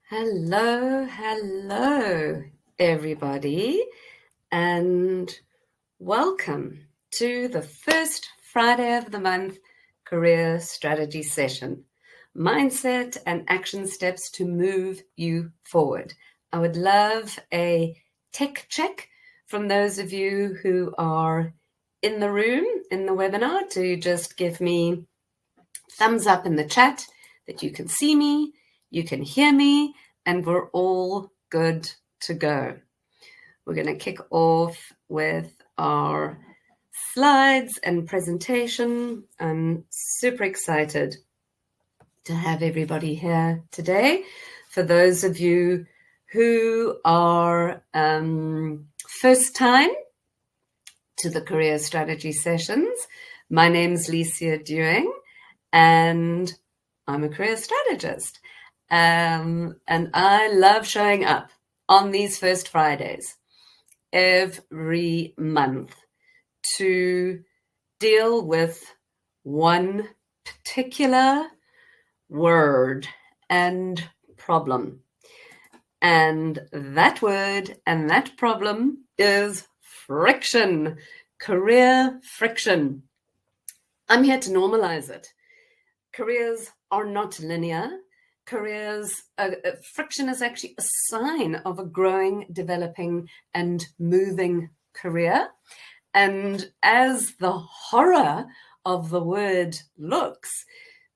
Hello, everybody, and welcome to the first Friday of the month career strategy session. Mindset and action steps to move you forward. I would love a tech check from those of you who are in the room, in the webinar, to just give me thumbs up in the chat that you can see me, you can hear me, and we're all good to go. We're going to kick off with our slides and presentation. I'm super excited to have everybody here today. For those of you who are first time to the career strategy sessions, my name's Licia and I'm a career strategist. And I love showing up on these first Fridays every month to deal with one particular word and problem. And that word and that problem is friction, career friction. I'm here to normalize it. Careers are not linear. Friction is actually a sign of a growing, developing, and moving career. And as the horror of the word looks,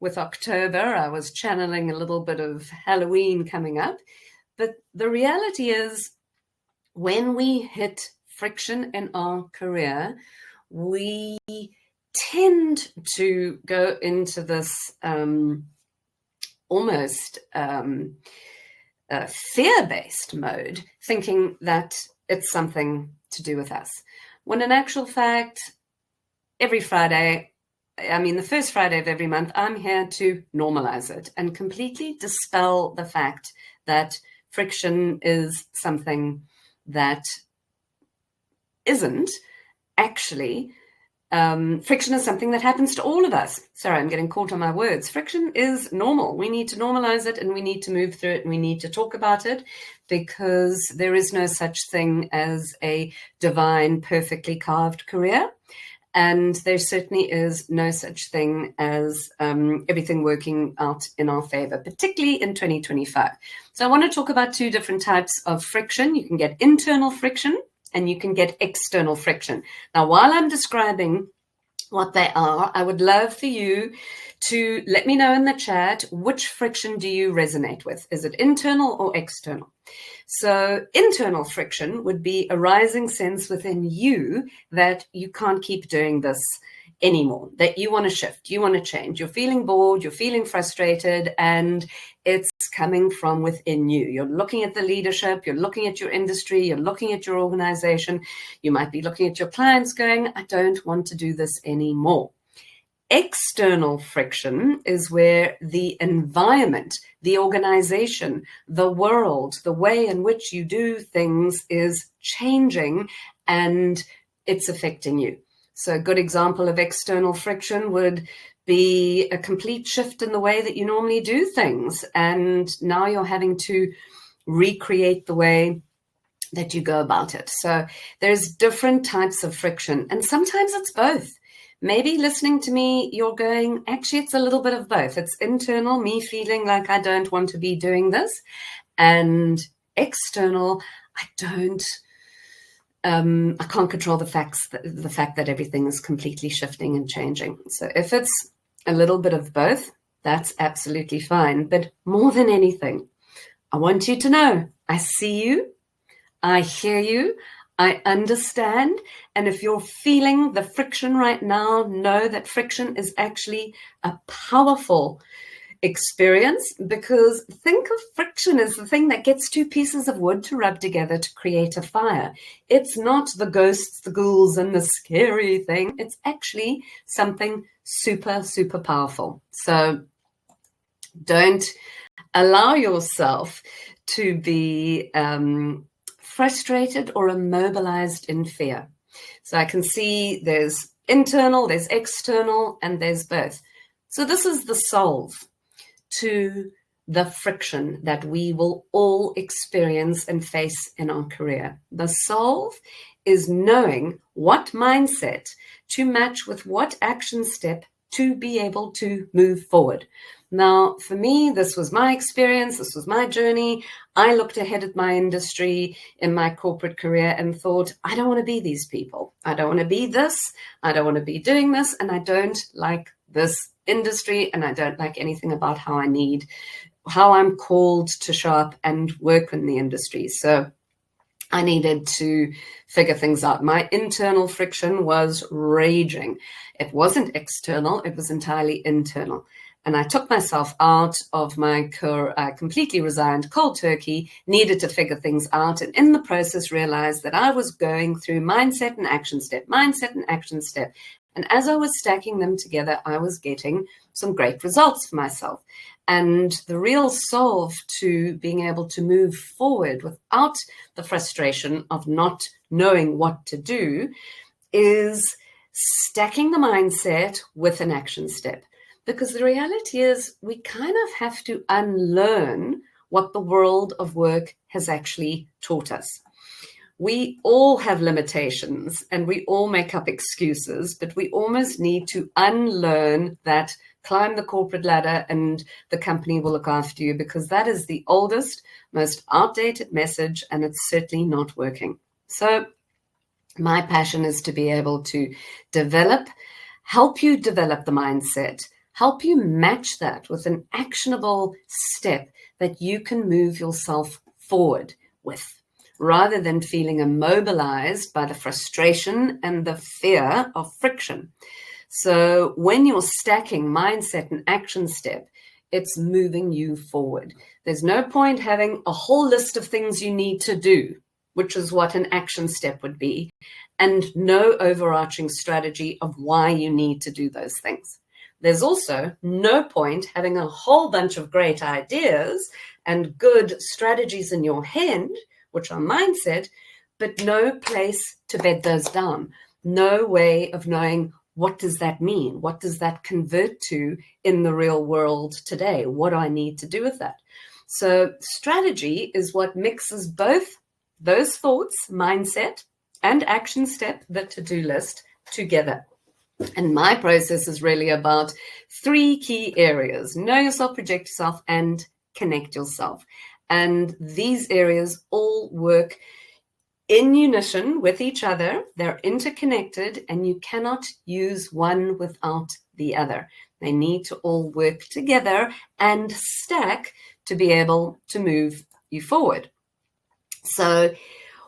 with October, I was channeling a little bit of Halloween coming up. But the reality is, when we hit friction in our career, we tend to go into this almost fear-based mode, thinking that it's something to do with us. When in actual fact, every Friday, the first Friday of every month, I'm here to normalize it and completely dispel the fact that friction is something that isn't actually. Friction is something that happens to all of us. Sorry, I'm getting caught on my words. Friction is normal. We need to normalize it and we need to move through it and we need to talk about it, because there is no such thing as a divine, perfectly carved career. And there certainly is no such thing as everything working out in our favor, particularly in 2025. So I want to talk about two different types of friction. You can get internal friction and you can get external friction. Now, while I'm describing what they are, I would love for you to let me know in the chat, which friction do you resonate with? Is it internal or external? So internal friction would be a rising sense within you that you can't keep doing this anymore, that you want to shift, you want to change, you're feeling bored, you're feeling frustrated, and it's coming from within you. You're looking at the leadership, you're looking at your industry, you're looking at your organization, you might be looking at your clients going, I don't want to do this anymore. External friction is where the environment, the organization, the world, the way in which you do things is changing and it's affecting you. So a good example of external friction would be a complete shift in the way that you normally do things. And now you're having to recreate the way that you go about it. So there's different types of friction, and sometimes it's both. Maybe listening to me, you're going, actually, it's a little bit of both. It's internal, me feeling like I don't want to be doing this, and external, I can't control the fact that everything is completely shifting and changing. So if it's a little bit of both, that's absolutely fine. But more than anything, I want you to know, I see you, I hear you, I understand. And if you're feeling the friction right now, know that friction is actually a powerful experience, because think of friction as the thing that gets two pieces of wood to rub together to create a fire. It's not the ghosts, the ghouls, and the scary thing. It's actually something super, super powerful. So don't allow yourself to be frustrated or immobilized in fear. So I can see there's internal, there's external, and there's both. So this is the solve to the friction that we will all experience and face in our career. The solve is knowing what mindset to match with what action step to be able to move forward. Now, for me, this was my experience. This was my journey. I looked ahead at my industry in my corporate career and thought, I don't want to be these people. I don't want to be this. I don't want to be doing this. And I don't like this industry. And I don't like anything about how I'm called to show up and work in the industry. So I needed to figure things out. My internal friction was raging. It wasn't external. It was entirely internal. And I took myself out of my career. I completely resigned cold turkey, needed to figure things out. And in the process, realized that I was going through mindset and action step. And as I was stacking them together, I was getting some great results for myself. And the real solve to being able to move forward without the frustration of not knowing what to do is stacking the mindset with an action step. Because the reality is we kind of have to unlearn what the world of work has actually taught us. We all have limitations and we all make up excuses, but we almost need to unlearn that climb the corporate ladder and the company will look after you, because that is the oldest, most outdated message, and it's certainly not working. So my passion is to be able to help you develop the mindset, help you match that with an actionable step that you can move yourself forward with, rather than feeling immobilized by the frustration and the fear of friction. So when you're stacking mindset and action step, it's moving you forward. There's no point having a whole list of things you need to do, which is what an action step would be, and no overarching strategy of why you need to do those things. There's also no point having a whole bunch of great ideas and good strategies in your head, which are mindset, but no place to bed those down. No way of knowing, what does that mean? What does that convert to in the real world today? What do I need to do with that? So strategy is what mixes both those thoughts, mindset, and action step, the to-do list, together. And my process is really about 3 key areas: know yourself, project yourself, and connect yourself. And these areas all work in unison with each other. They're interconnected, and you cannot use one without the other. They need to all work together and stack to be able to move you forward. So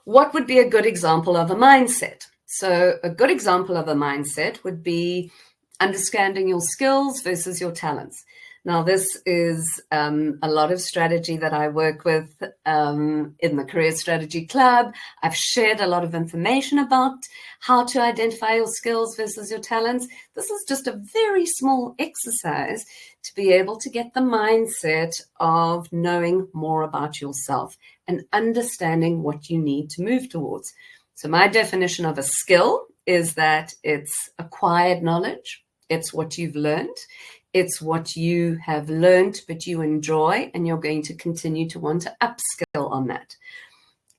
what would be a good example of a mindset? So a good example of a mindset would be understanding your skills versus your talents. Now, this is a lot of strategy that I work with in the Career Strategy Club. I've shared a lot of information about how to identify your skills versus your talents. This is just a very small exercise to be able to get the mindset of knowing more about yourself and understanding what you need to move towards. So my definition of a skill is that it's acquired knowledge. It's what you've learned. It's what you have learned, but you enjoy, and you're going to continue to want to upskill on that.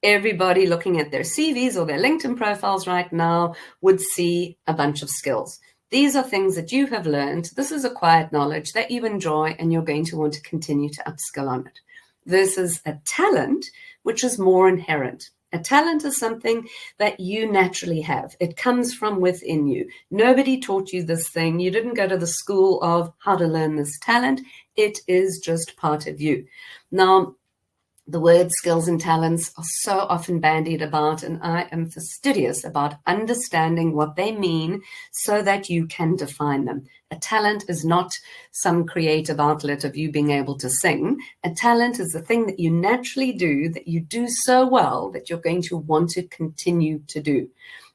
Everybody looking at their CVs or their LinkedIn profiles right now would see a bunch of skills. These are things that you have learned. This is acquired knowledge that you enjoy, and you're going to want to continue to upskill on it. Versus a talent, which is more inherent. A talent is something that you naturally have. It comes from within you. Nobody taught you this thing. You didn't go to the school of how to learn this talent. It is just part of you. Now, the words skills and talents are so often bandied about, and I am fastidious about understanding what they mean so that you can define them. A talent is not some creative outlet of you being able to sing. A talent is the thing that you naturally do, that you do so well that you're going to want to continue to do.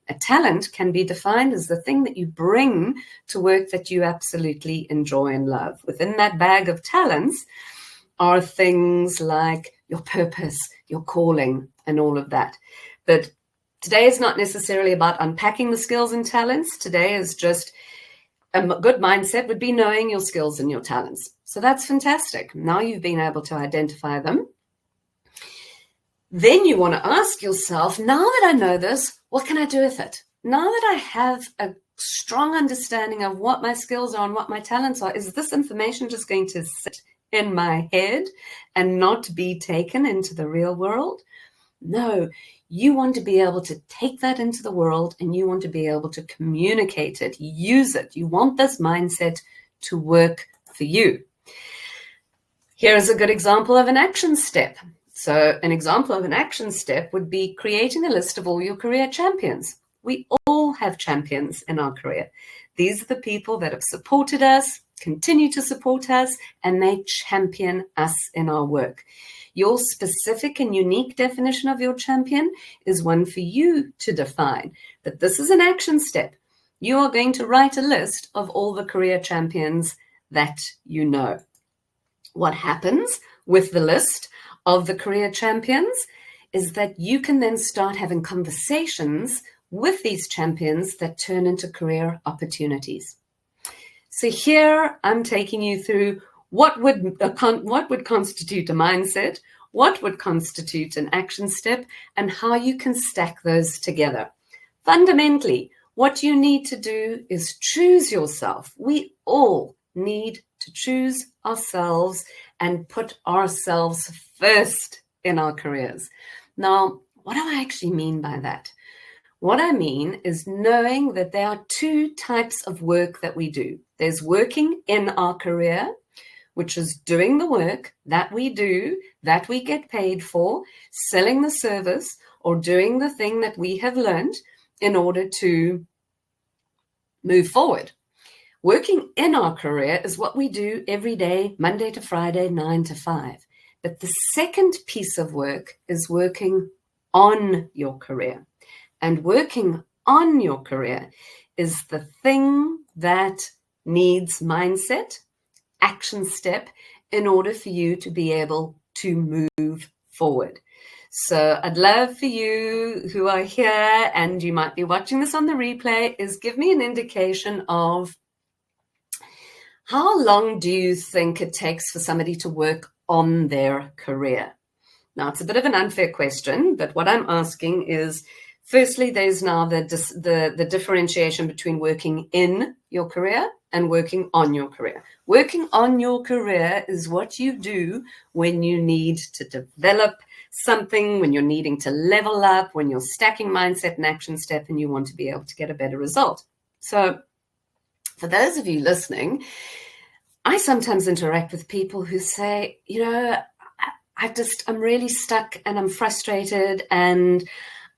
A talent can be defined as the thing that you bring to work that you absolutely enjoy and love. Within that bag of talents are things like your purpose, your calling, and all of that. But today is not necessarily about unpacking the skills and talents. Today is just a good mindset would be knowing your skills and your talents. So that's fantastic. Now you've been able to identify them. Then you want to ask yourself, now that I know this, what can I do with it? Now that I have a strong understanding of what my skills are and what my talents are, is this information just going to sit in my head and not be taken into the real world? No, you want to be able to take that into the world, and you want to be able to communicate it, use it. You want this mindset to work for you. Here's a good example of an action step. So an example of an action step would be creating a list of all your career champions. We all have champions in our career. These are the people that have supported us, continue to support us, and they champion us in our work. Your specific and unique definition of your champion is one for you to define. But this is an action step. You are going to write a list of all the career champions that you know. What happens with the list of the career champions is that you can then start having conversations with these champions that turn into career opportunities. So here I'm taking you through what would constitute a mindset, what would constitute an action step, and how you can stack those together. Fundamentally, what you need to do is choose yourself. We all need to choose ourselves and put ourselves first in our careers. Now, what do I actually mean by that? What I mean is knowing that there are two types of work that we do. There's working in our career, which is doing the work that we do, that we get paid for, selling the service, or doing the thing that we have learned in order to move forward. Working in our career is what we do every day, Monday to Friday, 9 to 5. But the second piece of work is working on your career. And working on your career is the thing that needs mindset, action step, in order for you to be able to move forward. So I'd love for you who are here, and you might be watching this on the replay, is give me an indication of how long do you think it takes for somebody to work on their career? Now, it's a bit of an unfair question, but what I'm asking is, firstly, there's now the differentiation between working in your career and working on your career. Working on your career is what you do when you need to develop something, when you're needing to level up, when you're stacking mindset and action step, and you want to be able to get a better result. So for those of you listening, I sometimes interact with people who say, I'm really stuck and I'm frustrated and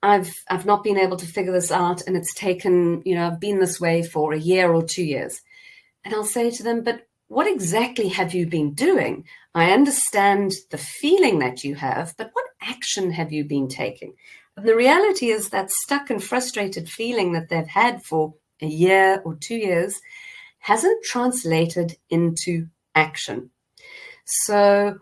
I've not been able to figure this out, and it's taken, I've been this way for a year or 2 years. And I'll say to them, but what exactly have you been doing? I understand the feeling that you have, but what action have you been taking? And the reality is that stuck and frustrated feeling that they've had for a year or 2 years hasn't translated into action. So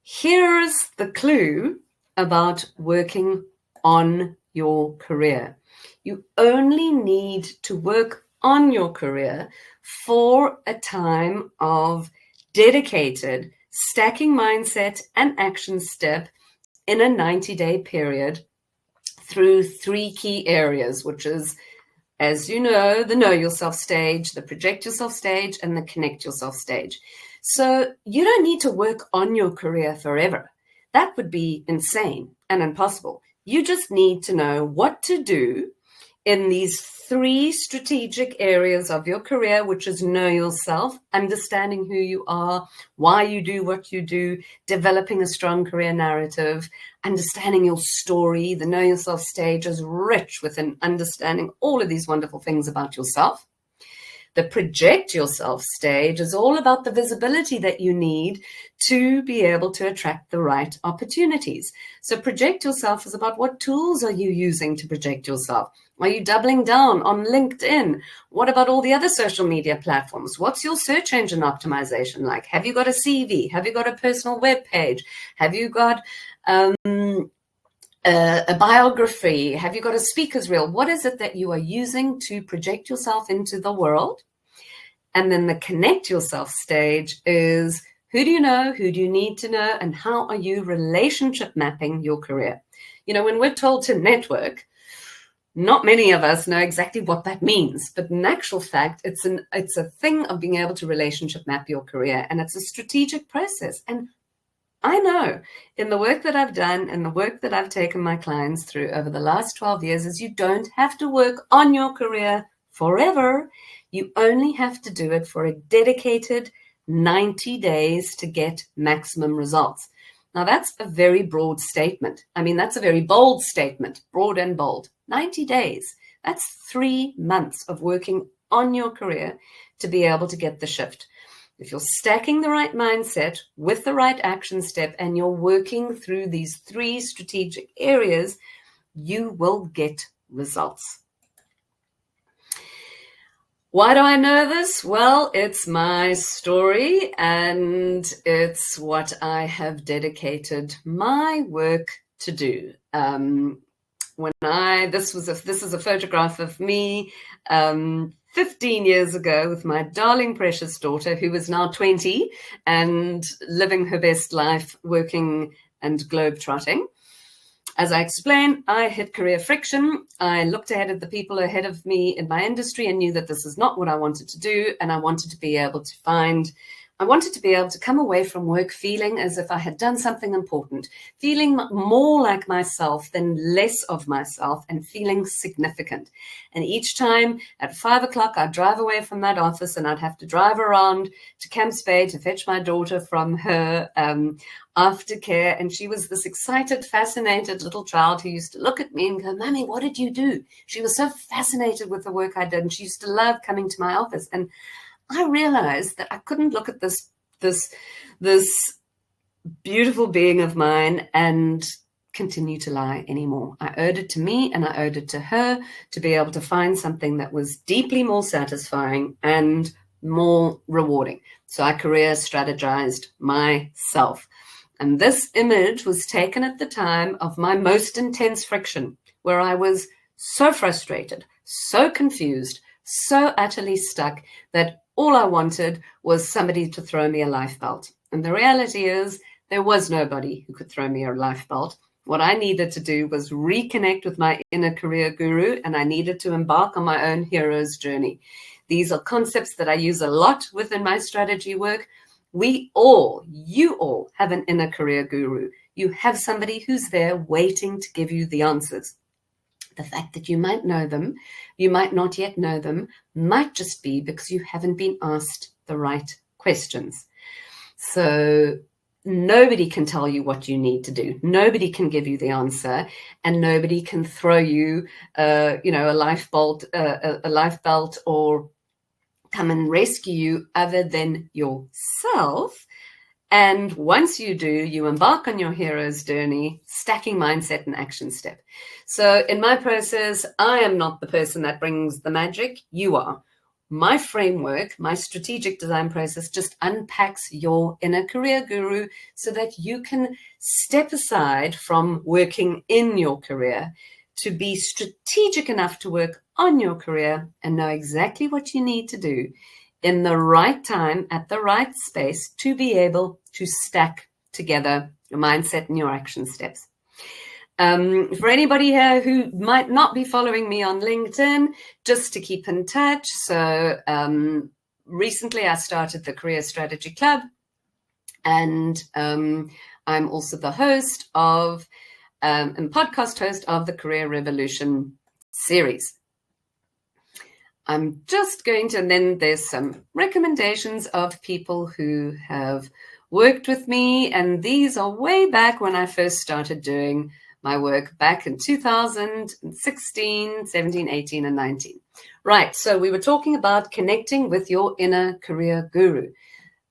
here's the clue about working on your career. You only need to work on your career for a time of dedicated stacking mindset and action step in a 90-day period through 3 key areas, which is, as you know, the know yourself stage, the project yourself stage, and the connect yourself stage. So you don't need to work on your career forever. That would be insane and impossible. You just need to know what to do in these 3 strategic areas of your career, which is know yourself, understanding who you are, why you do what you do, developing a strong career narrative, understanding your story. The know yourself stage is rich with an understanding all of these wonderful things about yourself. The project yourself stage is all about the visibility that you need to be able to attract the right opportunities. So project yourself is about what tools are you using to project yourself? Are you doubling down on LinkedIn? What about all the other social media platforms? What's your search engine optimization like? Have you got a CV? Have you got a personal web page? Have you got a biography? Have you got a speaker's reel? What is it that you are using to project yourself into the world? And then the connect yourself stage is, who do you know? Who do you need to know? And how are you relationship mapping your career? You know, when we're told to network, not many of us know exactly what that means, but in actual fact, it's a thing of being able to relationship map your career, and it's a strategic process. And I know in the work that I've done and the work that I've taken my clients through over the last 12 years is you don't have to work on your career forever. You only have to do it for a dedicated 90 days to get maximum results. Now, that's a very broad statement. I mean, that's a very bold statement, broad and bold. 90 days. That's 3 months of working on your career to be able to get the shift. If you're stacking the right mindset with the right action step and you're working through these 3 strategic areas, you will get results. Why do I know this? Well, it's my story and it's what I have dedicated my work to do. This is a photograph of me 15 years ago with my darling precious daughter, who is now 20 and living her best life, working and globetrotting. As I explained, I hit career friction. I looked ahead at the people ahead of me in my industry and knew that this is not what I wanted to do. And I wanted to be able to come away from work feeling as if I had done something important, feeling more like myself than less of myself, and feeling significant. And each time at 5 o'clock, I'd drive away from that office and I'd have to drive around to Camps Bay to fetch my daughter from her aftercare. And she was this excited, fascinated little child who used to look at me and go, "Mommy, what did you do?" She was so fascinated with the work I did. And she used to love coming to my office. And I realized that I couldn't look at this beautiful being of mine and continue to lie anymore. I owed it to me and I owed it to her to be able to find something that was deeply more satisfying and more rewarding. So I career strategized myself. And this image was taken at the time of my most intense friction, where I was so frustrated, so confused, so utterly stuck that all I wanted was somebody to throw me a life belt. And the reality is there was nobody who could throw me a life belt. What I needed to do was reconnect with my inner career guru, and I needed to embark on my own hero's journey. These are concepts that I use a lot within my strategy work. You all have an inner career guru. You have somebody who's there waiting to give you the answers. The fact that you might know them, you might not yet know them, might just be because you haven't been asked the right questions. So nobody can tell you what you need to do. Nobody can give you the answer, and nobody can throw you, a life belt or come and rescue you other than yourself. And once you do, you embark on your hero's journey, stacking mindset and action step. So in my process, I am not the person that brings the magic. You are. My framework, my strategic design process just unpacks your inner career guru so that you can step aside from working in your career to be strategic enough to work on your career and know exactly what you need to do in the right time, at the right space, to be able to stack together your mindset and your action steps. For anybody here who might not be following me on LinkedIn, just to keep in touch. So recently I started the Career Strategy Club, and I'm also the host of and podcast host of the Career Revolution series. I'm just going to, and then there's some recommendations of people who have worked with me. And these are way back when I first started doing my work back in 2016, 17, 18, and 19. Right. So we were talking about connecting with your inner career guru.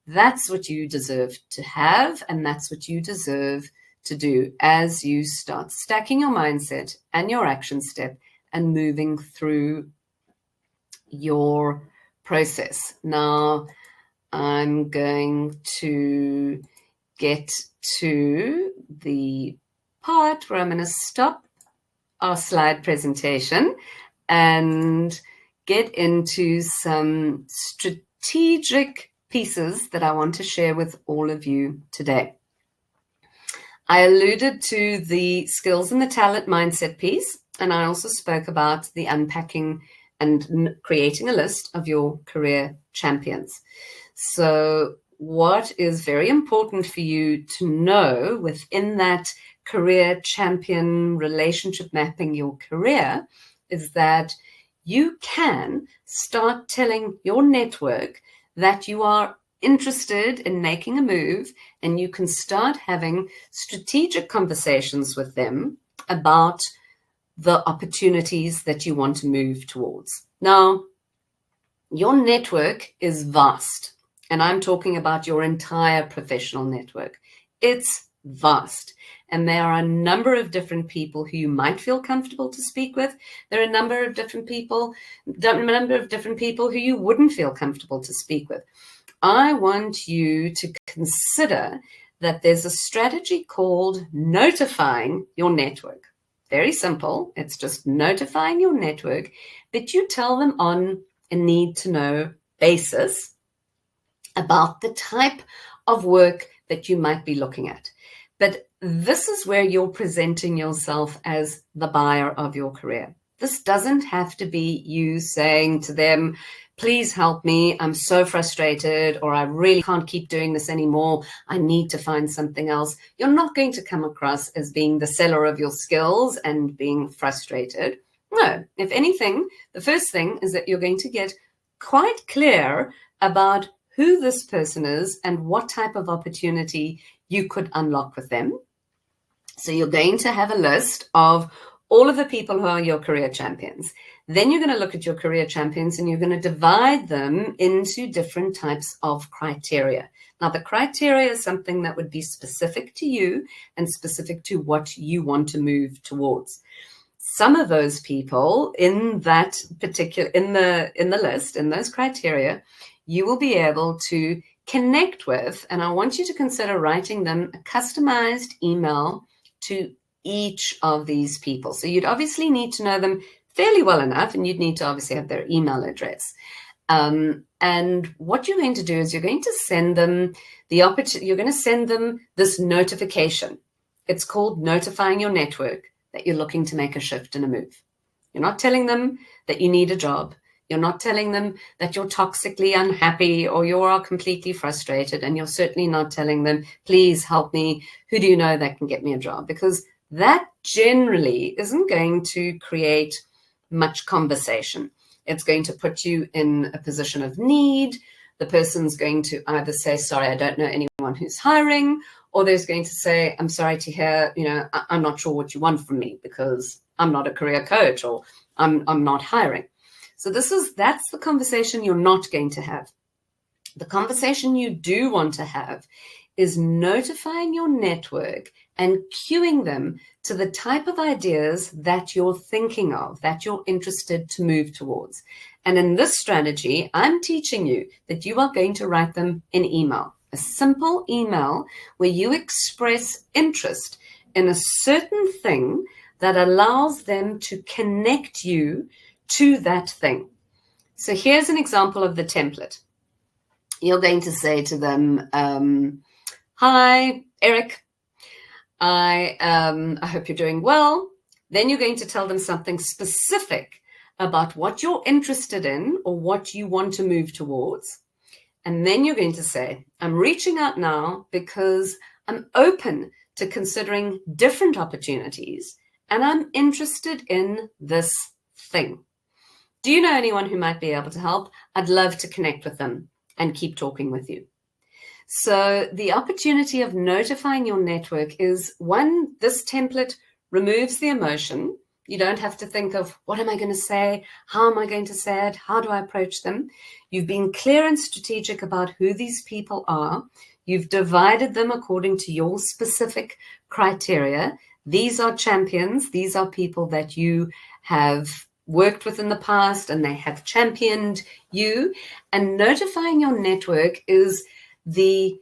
That's what you deserve to have. And that's what you deserve to do as you start stacking your mindset and your action step and moving through your process. Now, I'm going to get to the part where I'm going to stop our slide presentation and get into some strategic pieces that I want to share with all of you today. I alluded to the skills and the talent mindset piece, and I also spoke about the unpacking and creating a list of your career champions. So what is very important for you to know within that career champion relationship mapping your career is that you can start telling your network that you are interested in making a move, and you can start having strategic conversations with them about the opportunities that you want to move towards. Now, your network is vast, and I'm talking about your entire professional network. It's vast. And there are a number of different people who you might feel comfortable to speak with. There are a number of different people who you wouldn't feel comfortable to speak with. I want you to consider that there's a strategy called notifying your network. Very simple. It's just notifying your network that you tell them on a need-to-know basis about the type of work that you might be looking at. But this is where you're presenting yourself as the buyer of your career. This doesn't have to be you saying to them, please help me, I'm so frustrated, or I really can't keep doing this anymore, I need to find something else. You're not going to come across as being the seller of your skills and being frustrated. No, if anything, the first thing is that you're going to get quite clear about who this person is and what type of opportunity you could unlock with them. So you're going to have a list of all of the people who are your career champions. Then you're going to look at your career champions and you're going to divide them into different types of criteria. Now, the criteria is something that would be specific to you and specific to what you want to move towards. Some of those people in that particular, in the list, in those criteria, you will be able to connect with, and I want you to consider writing them a customized email to each of these people. So you'd obviously need to know them fairly well enough, and you'd need to obviously have their email address. And what you're going to do is you're going to send them you're going to send them this notification. It's called notifying your network that you're looking to make a shift and a move. You're not telling them that you need a job. You're not telling them that you're toxically unhappy or you are completely frustrated. And you're certainly not telling them, please help me. Who do you know that can get me a job? Because that generally isn't going to create much conversation. It's going to put you in a position of need. The person's going to either say, sorry, I don't know anyone who's hiring, or there's going to say, I'm sorry to hear, I'm not sure what you want from me because I'm not a career coach or I'm not hiring. So that's the conversation you're not going to have. The conversation you do want to have is notifying your network and cueing them to the type of ideas that you're thinking of, that you're interested to move towards. And in this strategy, I'm teaching you that you are going to write them in email, a simple email where you express interest in a certain thing that allows them to connect you to that thing. So here's an example of the template. You're going to say to them, hi, Eric, I hope you're doing well. Then you're going to tell them something specific about what you're interested in or what you want to move towards. And then you're going to say, I'm reaching out now because I'm open to considering different opportunities and I'm interested in this thing. Do you know anyone who might be able to help? I'd love to connect with them and keep talking with you. So the opportunity of notifying your network is one, this template removes the emotion. You don't have to think of what am I going to say? How am I going to say it? How do I approach them? You've been clear and strategic about who these people are. You've divided them according to your specific criteria. These are champions. These are people that you have worked with in the past and they have championed you. And notifying your network is the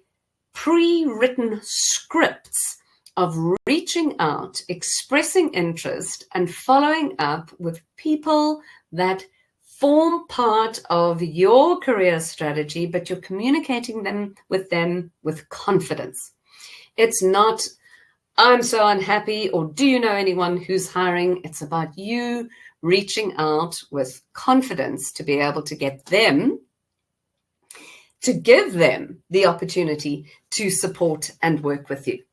pre-written scripts of reaching out, expressing interest, and following up with people that form part of your career strategy, but you're communicating them with confidence. It's not, I'm so unhappy, or do you know anyone who's hiring? It's about you reaching out with confidence to be able to get them, to give them the opportunity to support and work with you.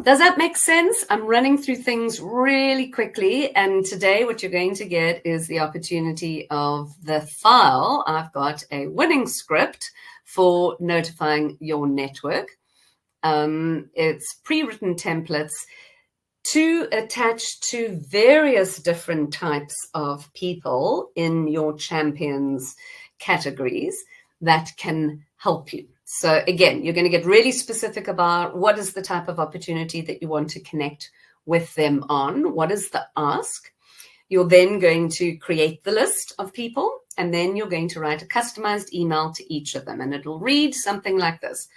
Does that make sense? I'm running through things really quickly, and today what you're going to get is the opportunity of the file. I've got a winning script for notifying your network. It's pre-written templates to attach to various different types of people in your champions categories that can help you. So again, you're going to get really specific about what is the type of opportunity that you want to connect with them on. What is the ask? You're then going to create the list of people, and then you're going to write a customized email to each of them. And it'll read something like this.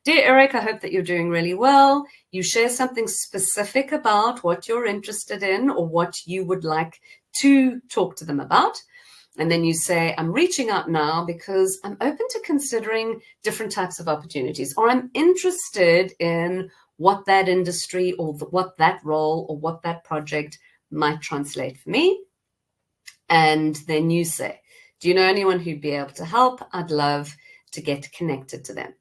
Dear Eric, I hope that you're doing really well. You share something specific about what you're interested in or what you would like to talk to them about. And then you say, I'm reaching out now because I'm open to considering different types of opportunities, or I'm interested in what that industry or what that role or what that project might translate for me. And then you say, do you know anyone who'd be able to help? I'd love to get connected to them.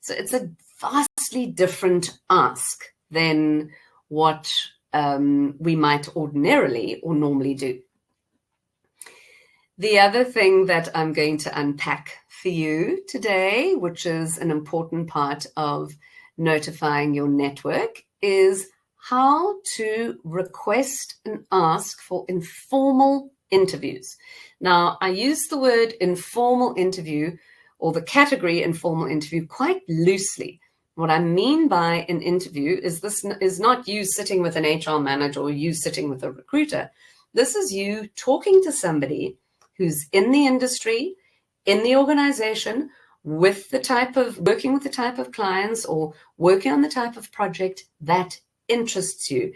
So it's a vastly different ask than what we might ordinarily or normally do. The other thing that I'm going to unpack for you today, which is an important part of notifying your network, is how to request and ask for informal interviews. Now, I use the word informal interview or the category informal interview quite loosely. What I mean by an interview is this is not you sitting with an HR manager or you sitting with a recruiter. This is you talking to somebody who's in the industry, in the organization, with the type of working with the type of clients or working on the type of project that interests you.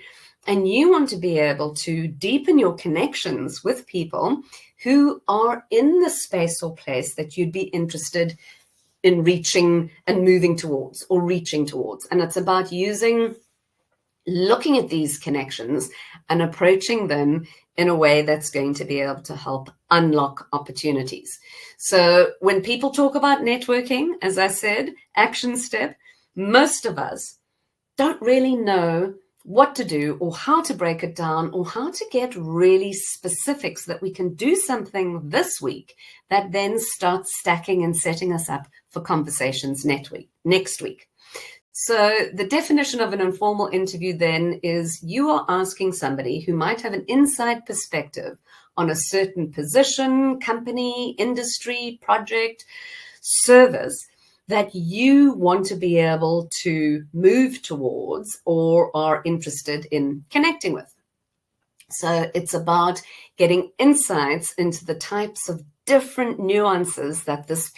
And you want to be able to deepen your connections with people who are in the space or place that you'd be interested in reaching and moving towards or reaching towards. And it's about looking at these connections and approaching them in a way that's going to be able to help unlock opportunities. So when people talk about networking, as I said, action step, most of us don't really know what to do or how to break it down or how to get really specific so that we can do something this week that then starts stacking and setting us up for conversations next week. So the definition of an informal interview then is you are asking somebody who might have an inside perspective on a certain position, company, industry, project, service that you want to be able to move towards or are interested in connecting with. So it's about getting insights into the types of different nuances that this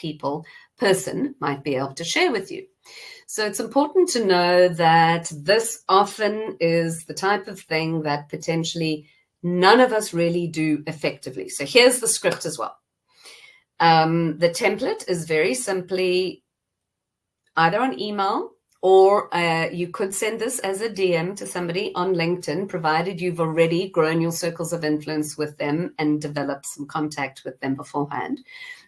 person might be able to share with you. So it's important to know that this often is the type of thing that potentially none of us really do effectively. So here's the script as well. The template is very simply either on email or you could send this as a DM to somebody on LinkedIn, provided you've already grown your circles of influence with them and developed some contact with them beforehand.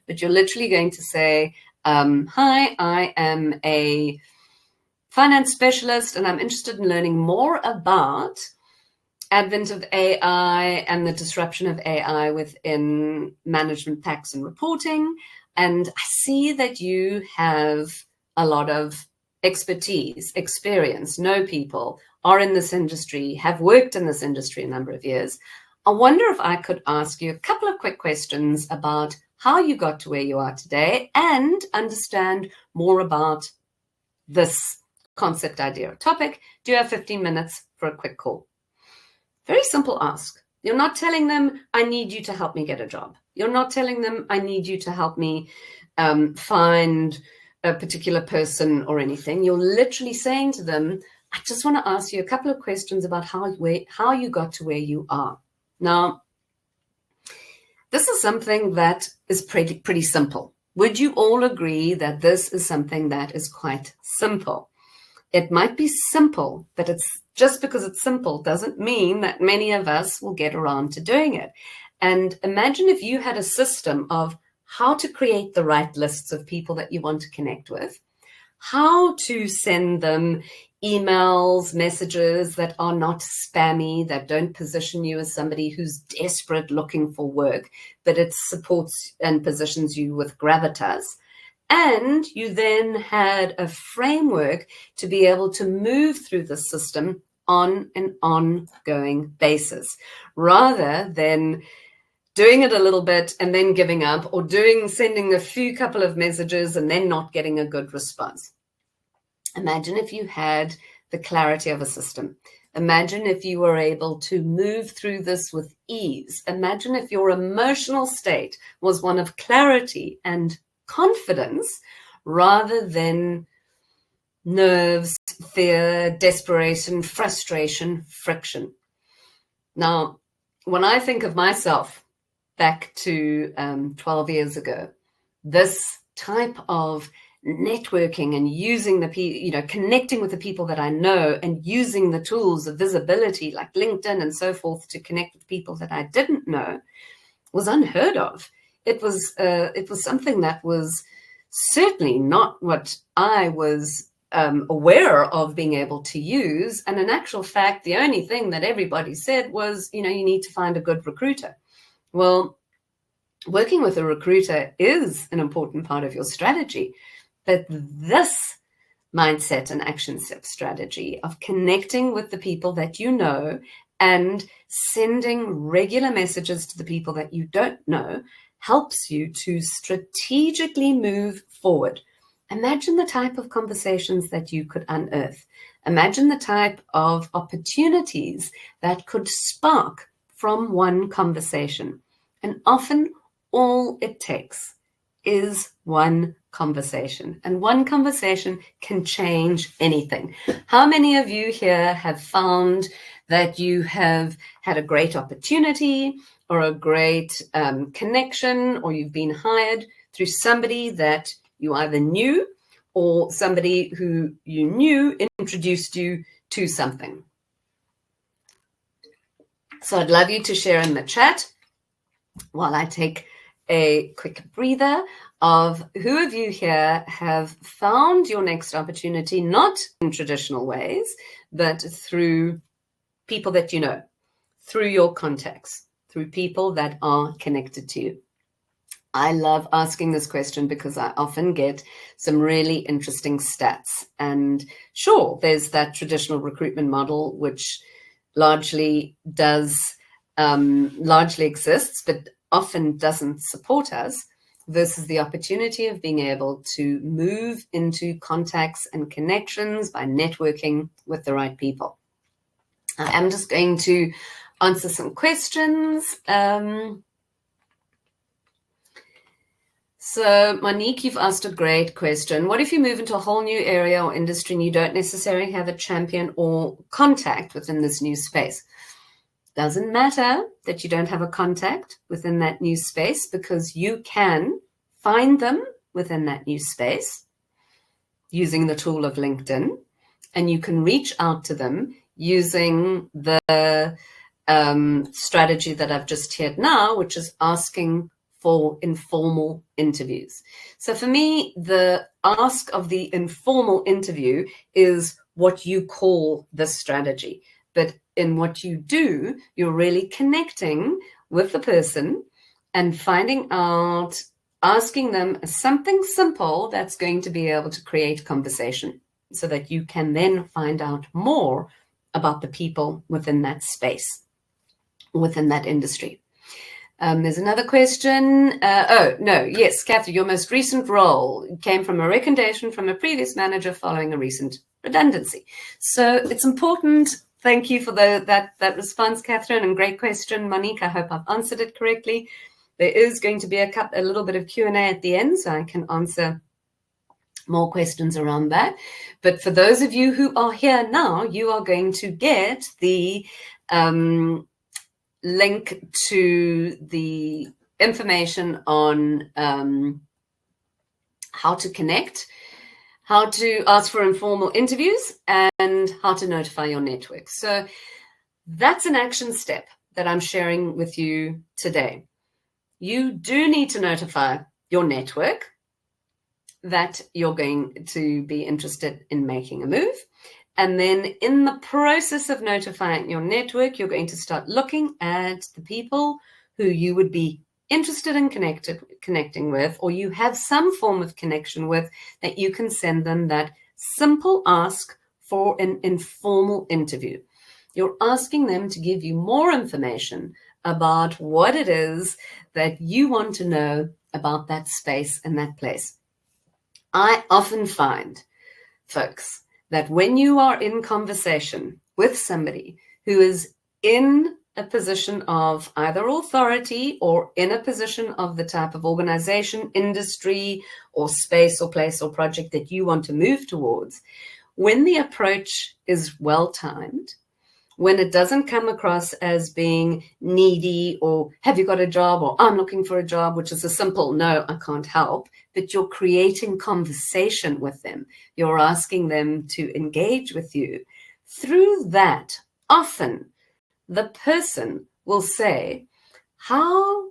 But you're literally going to say, hi, I am a finance specialist and I'm interested in learning more about advent of AI and the disruption of AI within management packs and reporting. And I see that you have a lot of expertise, experience, know people, are in this industry, have worked in this industry a number of years. I wonder if I could ask you a couple of quick questions about how you got to where you are today and understand more about this concept, idea, or topic. Do you have 15 minutes for a quick call? Very simple ask. You're not telling them, I need you to help me get a job. You're not telling them, I need you to help me find a particular person or anything. You're literally saying to them, I just want to ask you a couple of questions about how you got to where you are. Now, This is something that is pretty simple. Would you all agree that this is something that is quite simple? It might be simple, but it's just because it's simple doesn't mean that many of us will get around to doing it. And imagine if you had a system of how to create the right lists of people that you want to connect with, how to send them emails, messages that are not spammy, that don't position you as somebody who's desperate looking for work, but it supports and positions you with gravitas. And you then had a framework to be able to move through the system on an ongoing basis, rather than doing it a little bit and then giving up, or sending a couple of messages and then not getting a good response. Imagine if you had the clarity of a system. Imagine if you were able to move through this with ease. Imagine if your emotional state was one of clarity and confidence rather than nerves, fear, desperation, frustration, friction. Now, when I think of myself back to 12 years ago, this type of networking and using connecting with the people that I know and using the tools of visibility like LinkedIn and so forth to connect with people that I didn't know was unheard of. It was something that was certainly not what I was aware of being able to use. And in actual fact, the only thing that everybody said was, you need to find a good recruiter. Well, working with a recruiter is an important part of your strategy. But this mindset and action step strategy of connecting with the people that you know and sending regular messages to the people that you don't know helps you to strategically move forward. Imagine the type of conversations that you could unearth. Imagine the type of opportunities that could spark from one conversation. And often all it takes is one conversation, and one conversation can change anything. How many of you here have found that you have had a great opportunity or a great connection, or you've been hired through somebody that you either knew or somebody who you knew introduced you to something? So I'd love you to share in the chat while I take a quick breather of who of you here have found your next opportunity, not in traditional ways, but through people that you know, through your contacts, through people that are connected to you. I love asking this question because I often get some really interesting stats. And sure, there's that traditional recruitment model, which largely exists, but often doesn't support us, versus the opportunity of being able to move into contacts and connections by networking with the right people. I am just going to answer some questions. So Monique, you've asked a great question. What if you move into a whole new area or industry and you don't necessarily have a champion or contact within this new space? Doesn't matter that you don't have a contact within that new space, because you can find them within that new space using the tool of LinkedIn, and you can reach out to them using the strategy that I've just shared now, which is asking for informal interviews. So for me, the ask of the informal interview is what you call this strategy. But in what you do, you're really connecting with the person and finding out, asking them something simple that's going to be able to create conversation so that you can then find out more about the people within that space, within that industry. There's another question. Yes, Kathy, your most recent role came from a recommendation from a previous manager following a recent redundancy. So it's important. Thank you for that response, Catherine, and great question, Monique. I hope I've answered it correctly. There is going to be a little bit of Q&A at the end, so I can answer more questions around that. But for those of you who are here now, you are going to get the link to the information on how to connect, how to ask for informal interviews, and how to notify your network. So that's an action step that I'm sharing with you today. You do need to notify your network that you're going to be interested in making a move. And then in the process of notifying your network, you're going to start looking at the people who you would be interested in connecting with, or you have some form of connection with, that you can send them that simple ask for an informal interview. You're asking them to give you more information about what it is that you want to know about that space and that place. I often find, folks, that when you are in conversation with somebody who is in a position of either authority or in a position of the type of organization, industry, or space or place or project that you want to move towards, when the approach is well-timed, when it doesn't come across as being needy or have you got a job or I'm looking for a job, which is a simple no, I can't help, but you're creating conversation with them. You're asking them to engage with you. Through that, often the person will say, how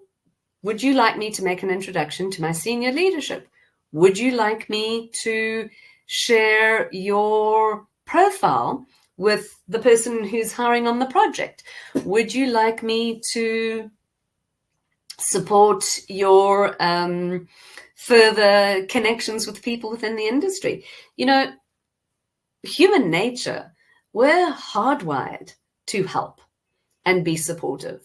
would you like me to make an introduction to my senior leadership? Would you like me to share your profile with the person who's hiring on the project? Would you like me to support your further connections with people within the industry? You know, human nature, we're hardwired to help and be supportive.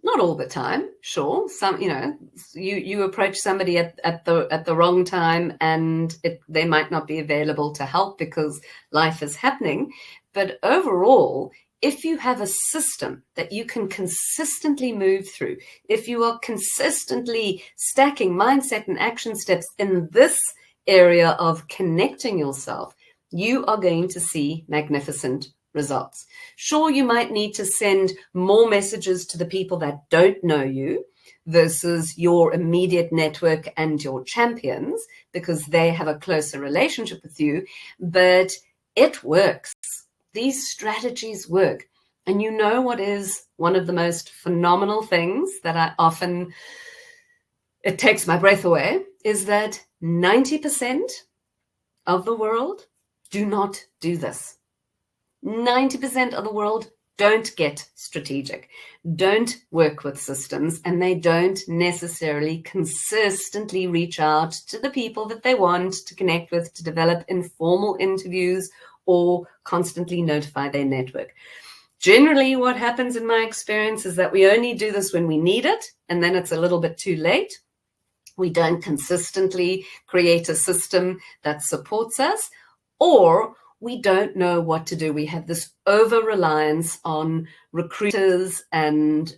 Not all the time, sure. Some, you know, you approach somebody at the wrong time and they might not be available to help because life is happening. But overall, if you have a system that you can consistently move through, if you are consistently stacking mindset and action steps in this area of connecting yourself, you are going to see magnificent results. Sure, you might need to send more messages to the people that don't know you versus your immediate network and your champions because they have a closer relationship with you, but it works. These strategies work. And you know what is one of the most phenomenal things that it takes my breath away, is that 90% of the world do not do this. 90% of the world don't get strategic, don't work with systems, and they don't necessarily consistently reach out to the people that they want to connect with, to develop informal interviews, or constantly notify their network. Generally, what happens in my experience is that we only do this when we need it, and then it's a little bit too late. We don't consistently create a system that supports us, or we don't know what to do. We have this over-reliance on recruiters and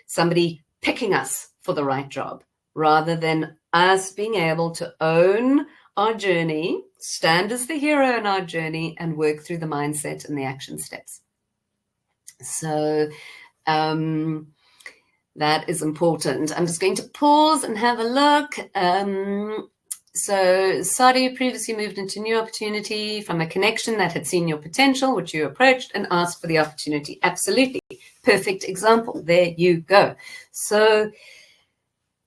somebody picking us for the right job, rather than us being able to own our journey, stand as the hero in our journey, and work through the mindset and the action steps. So that is important. I'm just going to pause and have a look. So Sadi previously moved into new opportunity from a connection that had seen your potential, which you approached and asked for the opportunity. Absolutely. Perfect example. There you go. So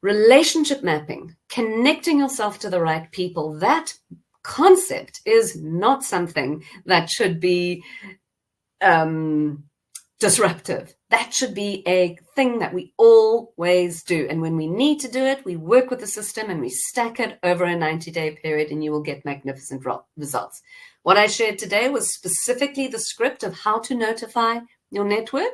relationship mapping, connecting yourself to the right people, that concept is not something that should be disruptive. That should be a thing that we always do. And when we need to do it, we work with the system and we stack it over a 90-day period, and you will get magnificent results. What I shared today was specifically the script of how to notify your network,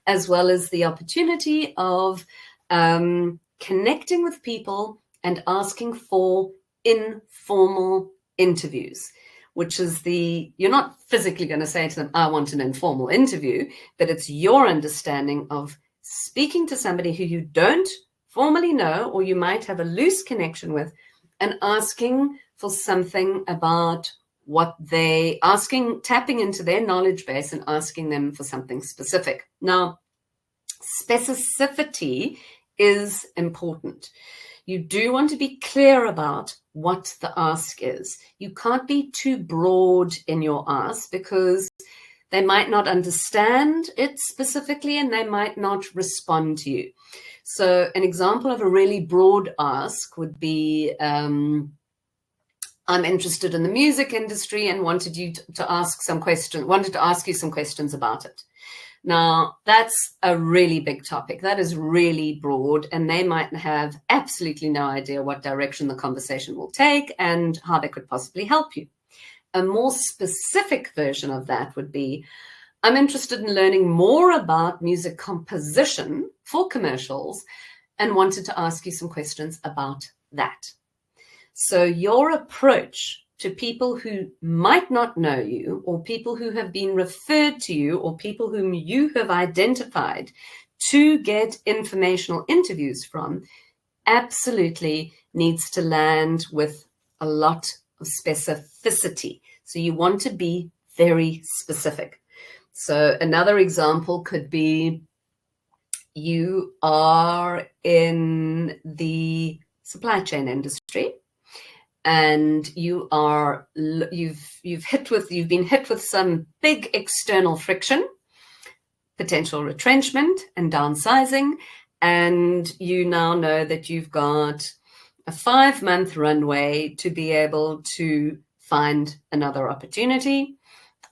as well as the opportunity of connecting with people and asking for informal interviews, which is you're not physically going to say to them, I want an informal interview, but it's your understanding of speaking to somebody who you don't formally know, or you might have a loose connection with, and asking for something about tapping into their knowledge base and asking them for something specific. Now, specificity is important. You do want to be clear about what the ask is. You can't be too broad in your ask because they might not understand it specifically and they might not respond to you. So an example of a really broad ask would be, I'm interested in the music industry and wanted you to ask you some questions about it. Now, that's a really big topic. That is really broad, and they might have absolutely no idea what direction the conversation will take and how they could possibly help you. A more specific version of that would be, I'm interested in learning more about music composition for commercials and wanted to ask you some questions about that. So your approach to people who might not know you, or people who have been referred to you, or people whom you have identified to get informational interviews from, absolutely needs to land with a lot of specificity. So you want to be very specific. So another example could be, you are in the supply chain industry, and you've been hit with some big external friction, potential retrenchment and downsizing, and you now know that you've got a 5-month runway to be able to find another opportunity.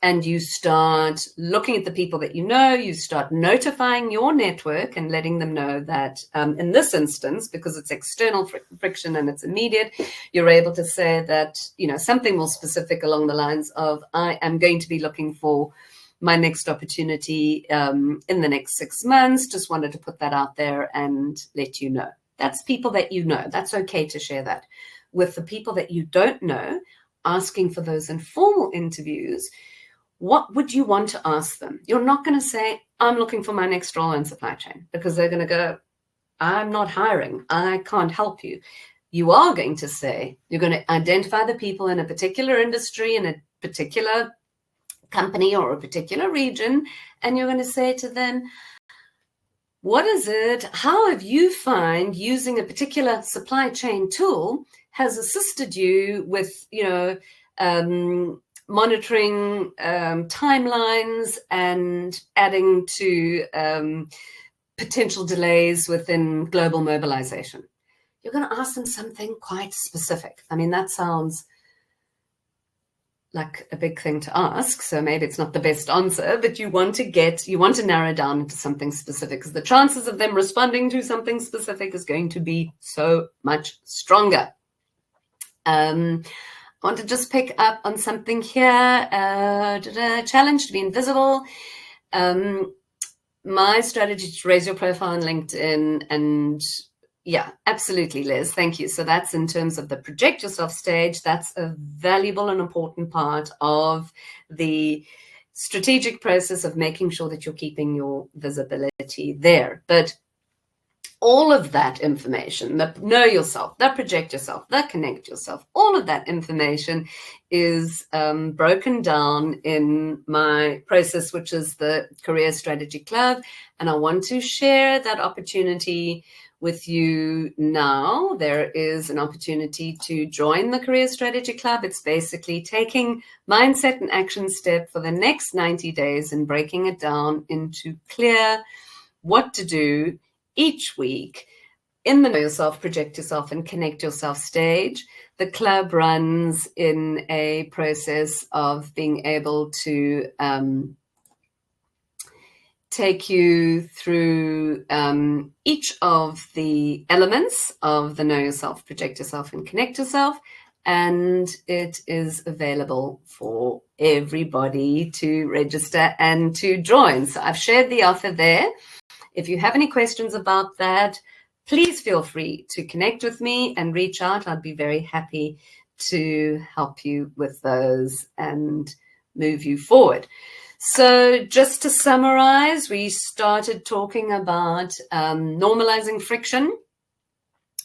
And you start looking at the people that you know, you start notifying your network and letting them know that in this instance, because it's external friction and it's immediate, you're able to say that, something more specific along the lines of, I am going to be looking for my next opportunity in the next 6 months. Just wanted to put that out there and let you know. That's people that you know. That's okay to share that. With the people that you don't know, asking for those informal interviews, what would you want to ask them? You're not going to say, I'm looking for my next role in supply chain, because they're going to go, I'm not hiring. I can't help you. You are going to say, you're going to identify the people in a particular industry, in a particular company or a particular region, and you're going to say to them, what is it? How have you find using a particular supply chain tool has assisted you with, monitoring timelines and adding to potential delays within global mobilization? You're going to ask them something quite specific. I mean, that sounds like a big thing to ask, so maybe it's not the best answer, but you want to narrow down into something specific, because the chances of them responding to something specific is going to be so much stronger. I want to just pick up on something here. Challenge to be invisible. My strategy to raise your profile on LinkedIn, and yeah, absolutely, Liz. Thank you. So that's in terms of the project yourself stage. That's a valuable and important part of the strategic process of making sure that you're keeping your visibility there. But all of that information, the know yourself, the project yourself, the connect yourself, all of that information is broken down in my process, which is the Career Strategy Club. And I want to share that opportunity with you now. There is an opportunity to join the Career Strategy Club. It's basically taking mindset and action step for the next 90 days and breaking it down into clear what to do each week in the Know Yourself, Project Yourself, and Connect Yourself stage. The club runs in a process of being able to take you through each of the elements of the Know Yourself, Project Yourself, and Connect Yourself. And it is available for everybody to register and to join. So I've shared the offer there. If you have any questions about that, please feel free to connect with me and reach out. I'd be very happy to help you with those and move you forward. So just to summarize, we started talking about normalizing friction.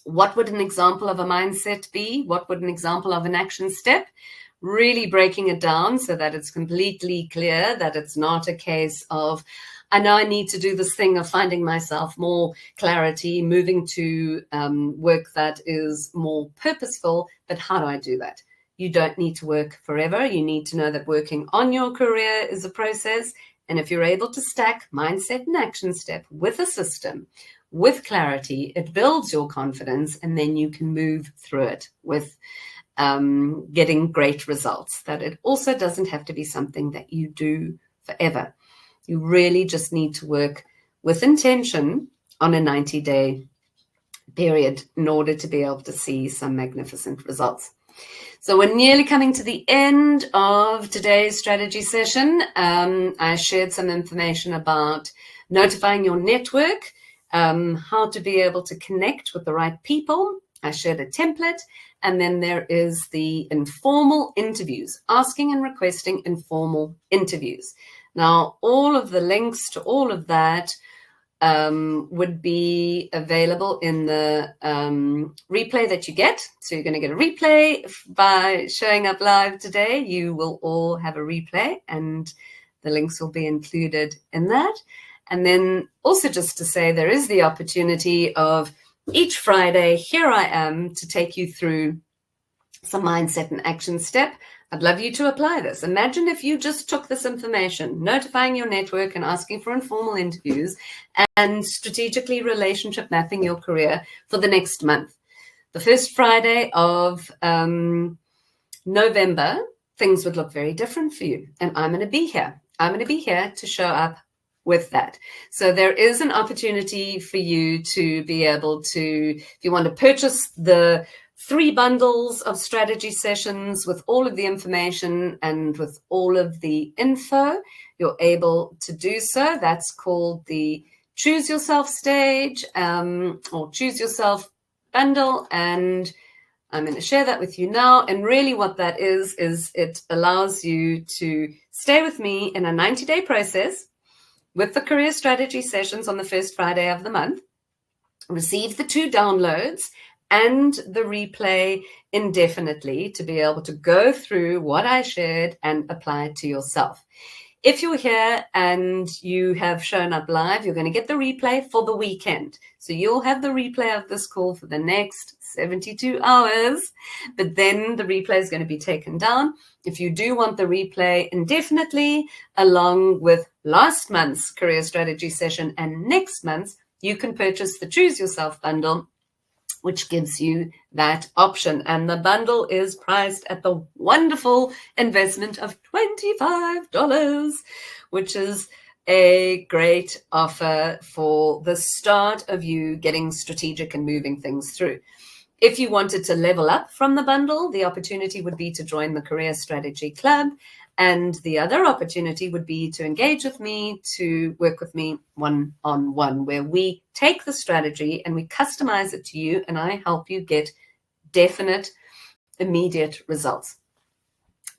What would an example of a mindset be? What would an example of an action step? Really breaking it down so that it's completely clear, that it's not a case of, I know I need to do this thing of finding myself more clarity, moving to work that is more purposeful, but how do I do that? You don't need to work forever. You need to know that working on your career is a process. And if you're able to stack mindset and action step with a system, with clarity, it builds your confidence, and then you can move through it with getting great results. That it also doesn't have to be something that you do forever. You really just need to work with intention on a 90-day period in order to be able to see some magnificent results. So we're nearly coming to the end of today's strategy session. I shared some information about notifying your network, how to be able to connect with the right people. I shared a template, and then there is the informal interviews, asking and requesting informal interviews. Now, all of the links to all of that would be available in the replay that you get. So you're going to get a replay by showing up live today. You will all have a replay, and the links will be included in that. And then also just to say, there is the opportunity of each Friday, here I am to take you through some mindset and action step. I'd love you to apply this. Imagine if you just took this information, notifying your network and asking for informal interviews, and strategically relationship mapping your career for the next month. The first Friday of November, things would look very different for you. And I'm going to be here. I'm going to be here to show up with that. So there is an opportunity for you to be able to, if you want to purchase the 3 bundles of strategy sessions with all of the information and with all of the info, you're able to do so. That's called the Choose Yourself stage or Choose Yourself bundle. And I'm going to share that with you now. And really what that is it allows you to stay with me in a 90-day process with the career strategy sessions on the first Friday of the month, receive the 2 downloads and the replay indefinitely to be able to go through what I shared and apply it to yourself. If you're here and you have shown up live, you're going to get the replay for the weekend. So you'll have the replay of this call for the next 72 hours, but then the replay is going to be taken down. If you do want the replay indefinitely, along with last month's career strategy session and next month's, you can purchase the Choose Yourself bundle, which gives you that option. And the bundle is priced at the wonderful investment of $25, which is a great offer for the start of you getting strategic and moving things through. If you wanted to level up from the bundle, the opportunity would be to join the Career Strategy Club. And the other opportunity would be to engage with me, to work with me one-on-one, where we take the strategy and we customize it to you, and I help you get definite, immediate results.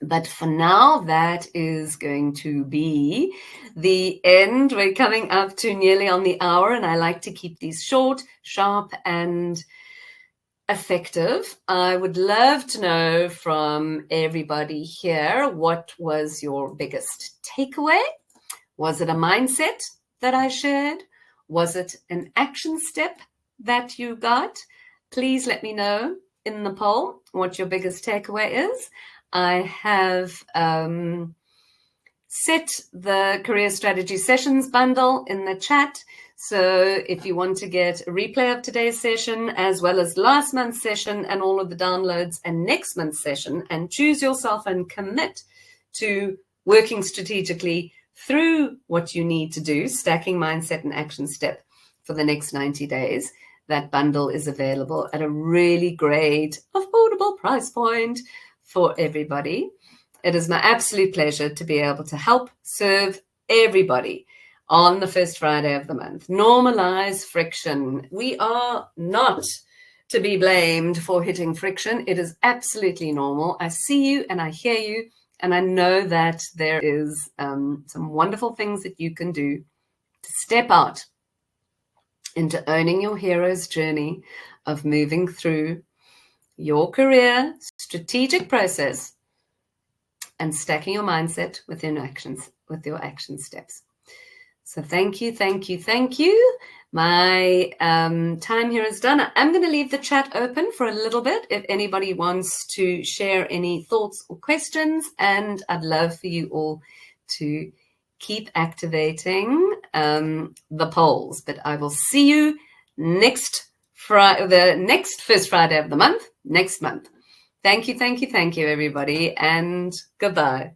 But for now, that is going to be the end. We're coming up to nearly on the hour, and I like to keep these short, sharp, and effective. I would love to know from everybody here, what was your biggest takeaway? Was it a mindset that I shared? Was it an action step that you got? Please let me know in the poll what your biggest takeaway is. I have set the Career Strategy Sessions bundle in the chat. So if you want to get a replay of today's session, as well as last month's session and all of the downloads and next month's session, and choose yourself and commit to working strategically through what you need to do, stacking mindset and action step for the next 90 days, that bundle is available at a really great, affordable price point for everybody. It is my absolute pleasure to be able to help serve everybody on the first Friday of the month. Normalize friction. We are not to be blamed for hitting friction. It is absolutely normal. I see you and I hear you, and I know that there is some wonderful things that you can do to step out into owning your hero's journey of moving through your career strategic process and stacking your mindset with your action steps. So thank you, thank you, thank you. My time here is done. I'm going to leave the chat open for a little bit if anybody wants to share any thoughts or questions, and I'd love for you all to keep activating the polls. But I will see you next Friday, the next first Friday of the month, next month. Thank you, thank you, thank you, everybody, and goodbye.